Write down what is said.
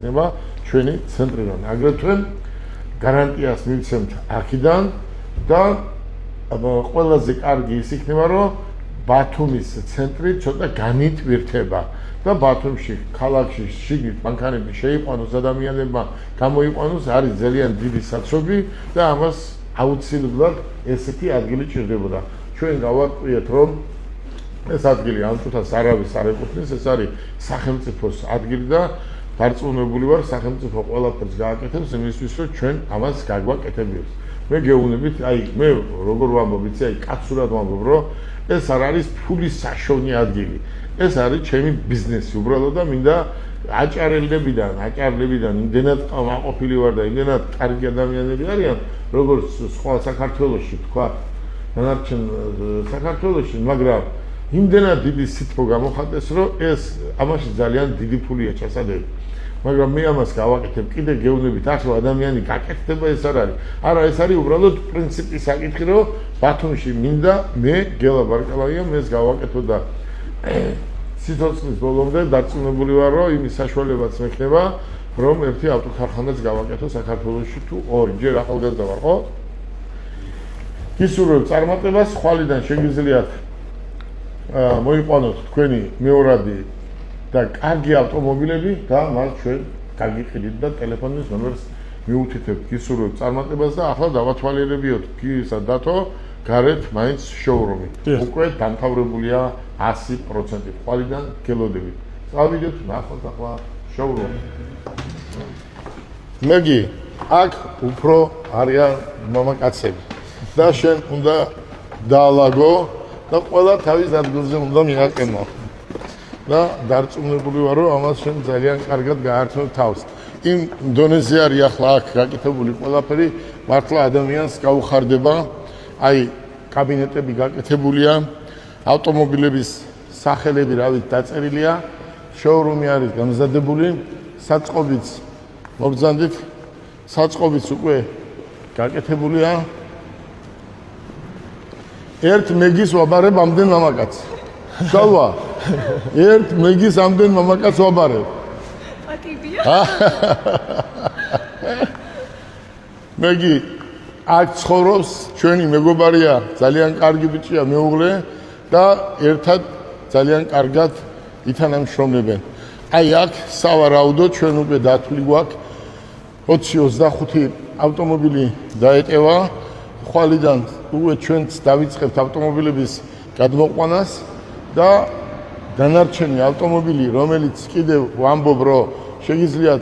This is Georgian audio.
ნება ჩვენი ცენტრიდან. აგრეთვე გარანტიას მივცემთ აქედან და ყველაზე კარგი ის იქნება, რომ ბათუმის ცენტრი ცოტა განიტვირთება და ბათუმში, ქალაქში შიგნით მანქანები შეიყვანოს ადამიანებმა, გამოიყვანოს, არის ძალიან დიდი საცობი და ამას აუცილებლად ესეთი ადგილი ჭირდებოდა. ჩვენ გავარკვიეთ, რომ ეს ადგილი ამ წუთას არავის არ ეკუთვნის, ეს არის სახელმწიფოს ადგილი და დარწმუნებული ვარ, სახელმწიფო ყველაფერს გააკეთებს იმისთვის, რომ ჩვენ ამას გაგვაკეთებიოს. მე გეუბნებით, მე როგორ ვამბობ, იცი, კაცურად ვამბობ, რომ ეს არ არის ფულის საშოვნი ადგილი. ეს არის ჩემი ბიზნესი, უბრალოდ და მინდა აჭარლებიდან იმდენად მაყოფილი ვარ და იმდენად კარგი ადამიანები არიან, როგორც სხვა საქართველოში თქვა, დანარჩენ საქართველოში, მაგრამ იმდენად დიდი სითბო გამოხატეს, რომ ეს ამაში ძალიან დიდი ფულია ჩასადები. მაგრამ მე ამას გავაკეთებ, კიდე გეუბნებით, ახლა ადამიანი გაკეთდება, ეს არ არის. არა, ეს არის უბრალოდ პრინციპის საკითხი, რომ ბათუმში მინდა მე გელა ბარკალავია მე ეს გავაკეთო და სიცოცხლის ბოლომდე დარწმუნებული ვარ, რომ იმის საშუალებაც მექნება, რომ ერთი ავტოქარხანაც გავაკეთო საქართველოში თუ ორი, ჯერ ახალგაზრდა ვარ, ხო? გისურვებ წარმატებას, ხვალიდან შეგიძლიათ მოიყვანოთ თქვენი მეორადი და კარგი ავტომობილები და მას ჩვენ გაგიყიდით და ტელეფონის ნომერს მიუთითებთ. გისურვებ წარმატებას და ახლა დავათვალიერებიოთ გისა დათო გარეთ მაინც შოურუმი. უკვე დამთავრებულია 100%. ხვალიდან გელოდებით. წავიდეთ ნახოთ ახლა შოურუმი. მეგი, აქ უფრო არიან მამაკაცები და შენ უნდა დაალაგო და ყველა თავის ადგილზე უნდა მიაყენო. და დარწმუნებული ვარ, რომ ამას შენ ძალიან კარგად გაართმევ თავს. იმ დონეზე არის ახლა აქ გაკეთებული ყველაფერი, მართლა ადამიანს გაუხარდება. აი, კაბინეტები გაკეთებულია, ავტომობილების სახელები რავით დაწერილია, შოურუმი არის გამზადებული, საწყობიც მობრძანდით, საწყობიც უკვე გაკეთებულია. ერთ მეგის ვაბარებ ამდენ მამაკაც. შალვა, ერთ მეგის ამდენ მამაკაც ვაბარებ. პატივია. მეგი, აქ ცხოვრობს ჩვენი მეგობარია, ძალიან კარგი ბიჭია, მეუღლე და ერთად ძალიან კარგად ითანამშრომლებენ. აი აქ სავარაუდო ჩვენ უკვე დათვლი გვაქვს 20-25 ავტომობილი დაეტევა. ხვალიდან უკვე ჩვენც დავიწყებთ ავტომობილების გადმოყვანას და დანარჩენი ავტომობილი, რომელიც კიდევ ვამბობ, რომ შეგიძლიათ